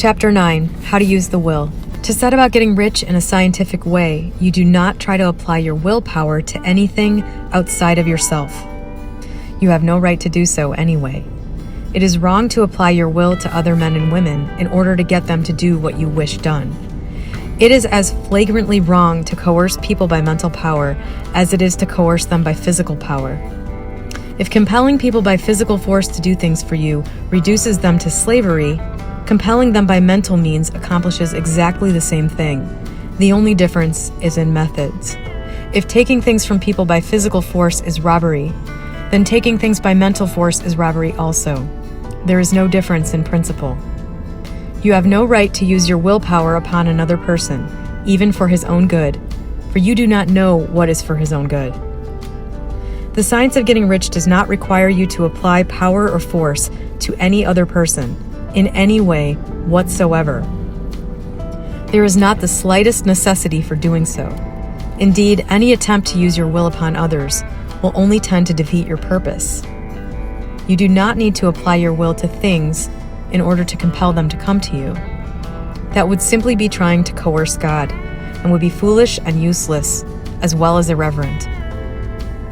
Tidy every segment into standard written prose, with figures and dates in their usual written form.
Chapter 9. How to use the will. To set about getting rich in a scientific way, you do not try to apply your willpower to anything outside of yourself. You have no right to do so anyway. It is wrong to apply your will to other men and women in order to get them to do what you wish done. It is as flagrantly wrong to coerce people by mental power as it is to coerce them by physical power. If compelling people by physical force to do things for you reduces them to slavery, compelling them by mental means accomplishes exactly the same thing. The only difference is in methods. If taking things from people by physical force is robbery, then taking things by mental force is robbery also. There is no difference in principle. You have no right to use your willpower upon another person, even for his own good, for you do not know what is for his own good. The science of getting rich does not require you to apply power or force to any other person, in any way whatsoever. There is not the slightest necessity for doing so. Indeed, any attempt to use your will upon others will only tend to defeat your purpose. You do not need to apply your will to things in order to compel them to come to you. That would simply be trying to coerce God and would be foolish and useless, as well as irreverent.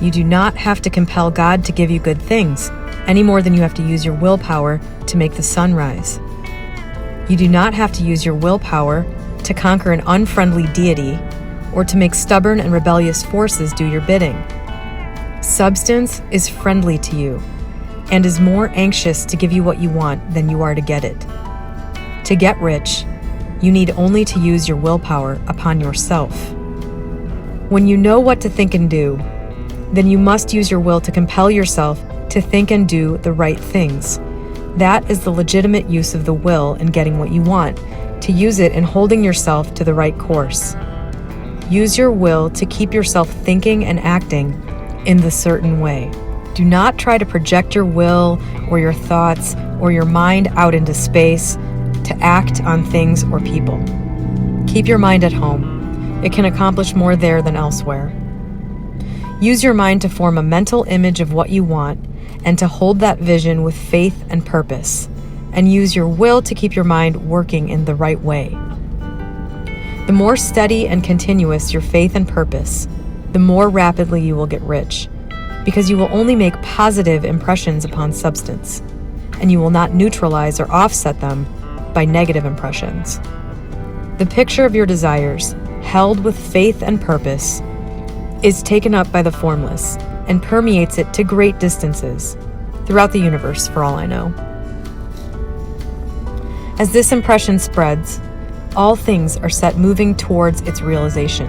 You do not have to compel God to give you good things, any more than you have to use your willpower to make the sun rise. You do not have to use your willpower to conquer an unfriendly deity or to make stubborn and rebellious forces do your bidding. Substance is friendly to you and is more anxious to give you what you want than you are to get it. To get rich, you need only to use your willpower upon yourself. When you know what to think and do, then you must use your will to compel yourself to think and do the right things. That is the legitimate use of the will in getting what you want, to use it in holding yourself to the right course. Use your will to keep yourself thinking and acting in the certain way. Do not try to project your will or your thoughts or your mind out into space to act on things or people. Keep your mind at home. It can accomplish more there than elsewhere. Use your mind to form a mental image of what you want and to hold that vision with faith and purpose, and use your will to keep your mind working in the right way. The more steady and continuous your faith and purpose, the more rapidly you will get rich, because you will only make positive impressions upon substance, and you will not neutralize or offset them by negative impressions. The picture of your desires, held with faith and purpose, is taken up by the formless and permeates it to great distances throughout the universe, for all I know. As this impression spreads, all things are set moving towards its realization.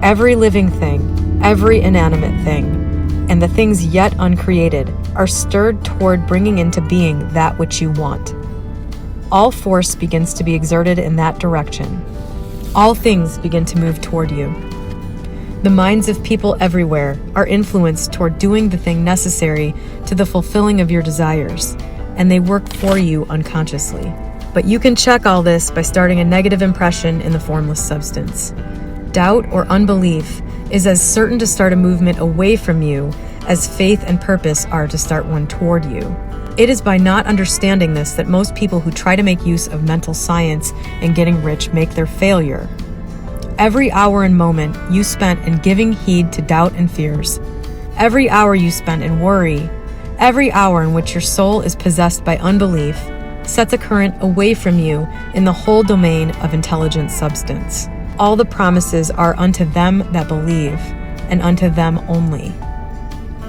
Every living thing, every inanimate thing, and the things yet uncreated are stirred toward bringing into being that which you want. All force begins to be exerted in that direction. All things begin to move toward you. The minds of people everywhere are influenced toward doing the thing necessary to the fulfilling of your desires, and they work for you unconsciously. But you can check all this by starting a negative impression in the formless substance. Doubt or unbelief is as certain to start a movement away from you as faith and purpose are to start one toward you. It is by not understanding this that most people who try to make use of mental science and getting rich make their failure. Every hour and moment you spent in giving heed to doubt and fears, every hour you spent in worry, every hour in which your soul is possessed by unbelief, sets a current away from you in the whole domain of intelligent substance. All the promises are unto them that believe, and unto them only.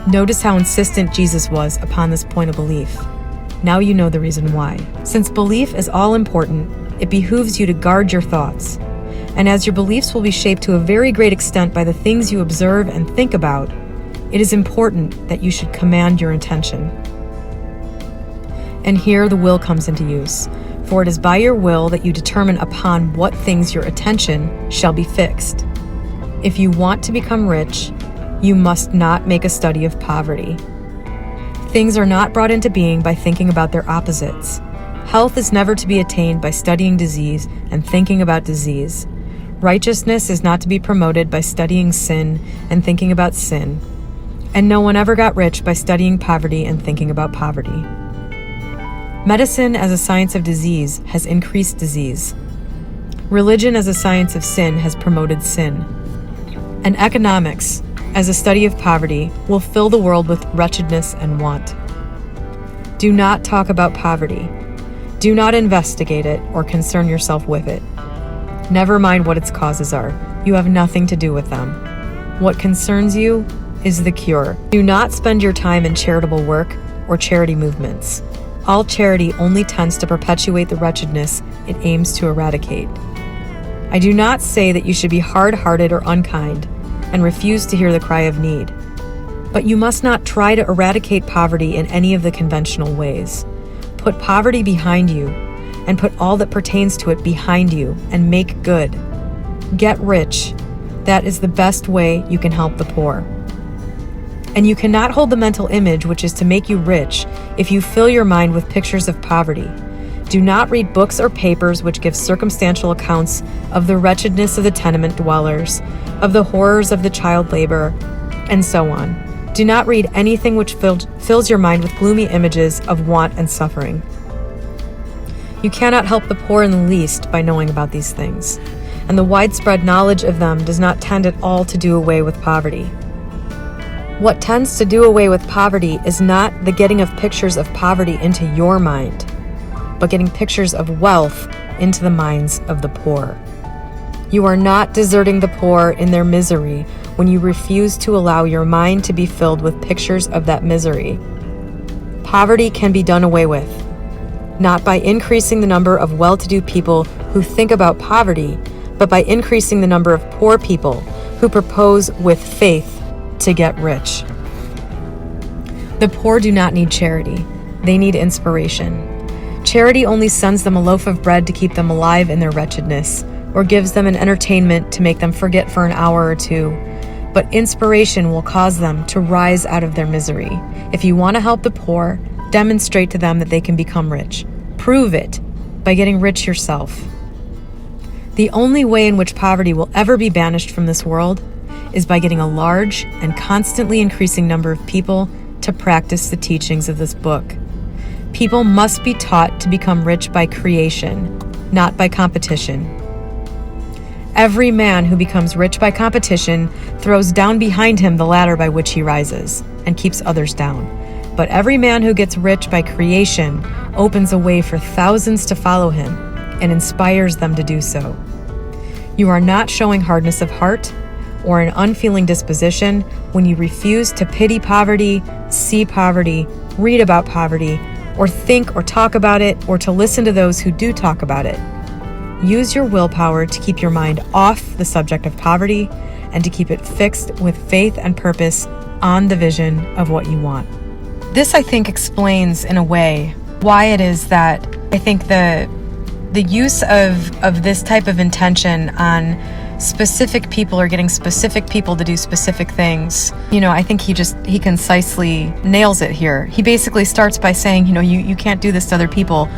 Notice how insistent Jesus was upon this point of belief. Now you know the reason why. Since belief is all important, it behooves you to guard your thoughts. And as your beliefs will be shaped to a very great extent by the things you observe and think about, it is important that you should command your intention. And here the will comes into use, for it is by your will that you determine upon what things your attention shall be fixed. If you want to become rich, you must not make a study of poverty. Things are not brought into being by thinking about their opposites. Health is never to be attained by studying disease and thinking about disease. Righteousness is not to be promoted by studying sin and thinking about sin. And no one ever got rich by studying poverty and thinking about poverty. Medicine as a science of disease has increased disease. Religion as a science of sin has promoted sin. And economics, as a study of poverty, will fill the world with wretchedness and want. Do not talk about poverty. Do not investigate it or concern yourself with it. Never mind what its causes are. You have nothing to do with them. What concerns you is the cure. Do not spend your time in charitable work or charity movements. All charity only tends to perpetuate the wretchedness it aims to eradicate. I do not say that you should be hard-hearted or unkind and refuse to hear the cry of need. But you must not try to eradicate poverty in any of the conventional ways. Put poverty behind you and put all that pertains to it behind you and make good. Get rich. That is the best way you can help the poor. And you cannot hold the mental image which is to make you rich if you fill your mind with pictures of poverty. Do not read books or papers which give circumstantial accounts of the wretchedness of the tenement dwellers, of the horrors of the child labor, and so on. Do not read anything which fills your mind with gloomy images of want and suffering. You cannot help the poor in the least by knowing about these things, and the widespread knowledge of them does not tend at all to do away with poverty. What tends to do away with poverty is not the getting of pictures of poverty into your mind, but getting pictures of wealth into the minds of the poor. You are not deserting the poor in their misery when you refuse to allow your mind to be filled with pictures of that misery. Poverty can be done away with, not by increasing the number of well-to-do people who think about poverty, but by increasing the number of poor people who propose with faith to get rich. The poor do not need charity. They need inspiration. Charity only sends them a loaf of bread to keep them alive in their wretchedness, or gives them an entertainment to make them forget for an hour or two. But inspiration will cause them to rise out of their misery. If you want to help the poor, demonstrate to them that they can become rich. Prove it by getting rich yourself. The only way in which poverty will ever be banished from this world is by getting a large and constantly increasing number of people to practice the teachings of this book. People must be taught to become rich by creation, not by competition. Every man who becomes rich by competition throws down behind him the ladder by which he rises and keeps others down. But every man who gets rich by creation opens a way for thousands to follow him and inspires them to do so. You are not showing hardness of heart or an unfeeling disposition when you refuse to pity poverty, see poverty, read about poverty, or think or talk about it, or to listen to those who do talk about it. Use your willpower to keep your mind off the subject of poverty and to keep it fixed with faith and purpose on the vision of what you want. This, I think, explains in a way why it is that I think the use of this type of intention on specific people or getting specific people to do specific things, I think he concisely nails it here. He basically starts by saying, you can't do this to other people.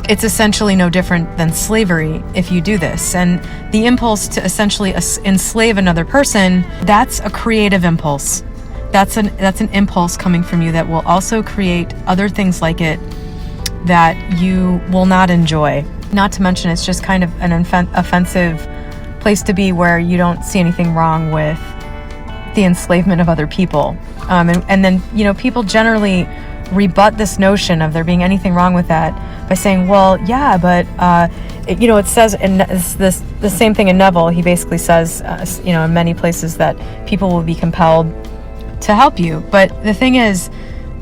It's essentially no different than slavery if you do this. And the impulse to essentially enslave another person, that's a creative impulse. That's an impulse coming from you that will also create other things like it that you will not enjoy. Not to mention, it's just kind of an offensive place to be where you don't see anything wrong with the enslavement of other people. And then, people generally rebut this notion of there being anything wrong with that by saying, well, yeah, but, it says, and it's the same thing in Neville, he basically says, in many places that people will be compelled to help you. But the thing is,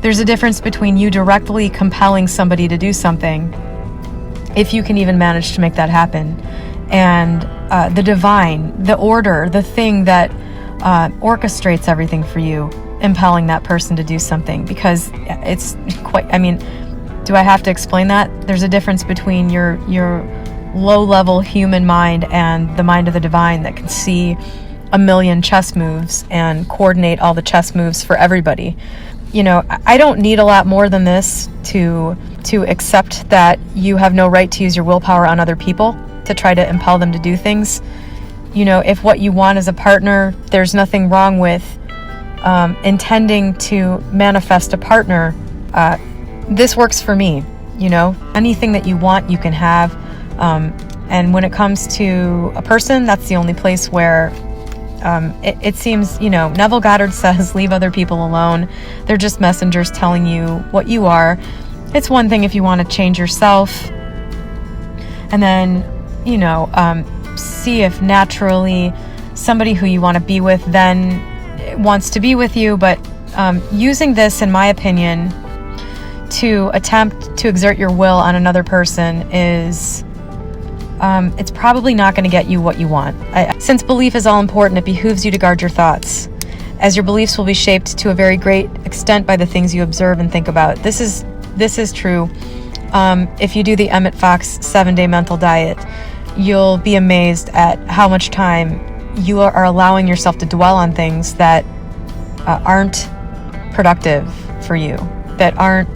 there's a difference between you directly compelling somebody to do something, if you can even manage to make that happen, and the divine, the order, the thing that orchestrates everything for you, impelling that person to do something. Because it's quite, do I have to explain that? There's a difference between your low-level human mind and the mind of the divine that can see a million chess moves and coordinate all the chess moves for everybody. I don't need a lot more than this to accept that you have no right to use your willpower on other people to try to impel them to do things. If what you want is a partner, there's nothing wrong with intending to manifest a partner. This works for me. anything that you want, you can have. And when it comes to a person, that's the only place where it seems, Neville Goddard says, leave other people alone. They're just messengers telling you what you are. It's one thing if you want to change yourself and then, see if naturally somebody who you want to be with then wants to be with you. But using this, in my opinion, to attempt to exert your will on another person is... it's probably not going to get you what you want. Since belief is all important, it behooves you to guard your thoughts, as your beliefs will be shaped to a very great extent by the things you observe and think about. This is true. If you do the Emmett Fox 7-day mental diet, you'll be amazed at how much time you are allowing yourself to dwell on things that aren't productive for you, that aren't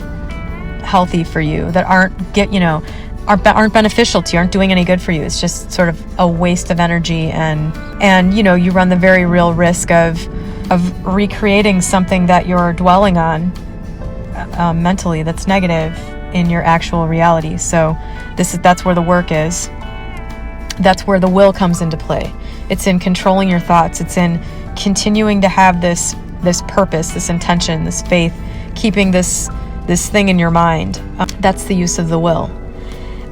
healthy for you, that aren't beneficial to you, aren't doing any good for you. It's just sort of a waste of energy, and you run the very real risk of recreating something that you're dwelling on mentally that's negative in your actual reality. So that's where the work is. That's where the will comes into play. It's in controlling your thoughts. It's in continuing to have this purpose, this intention, this faith, keeping this thing in your mind. That's the use of the will.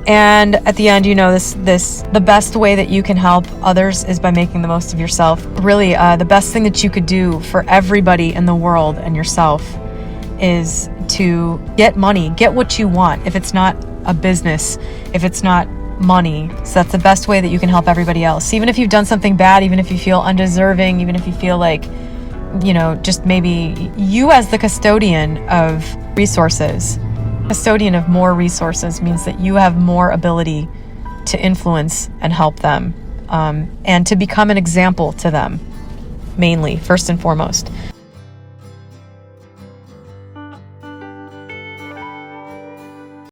And at the end, the best way that you can help others is by making the most of yourself. Really, the best thing that you could do for everybody in the world and yourself is to get money, get what you want. If it's not a business, if it's not money, so that's the best way that you can help everybody else. Even if you've done something bad, even if you feel undeserving, even if you feel like, just maybe you as the custodian of resources, custodian of more resources means that you have more ability to influence and help them, and to become an example to them, mainly, first and foremost.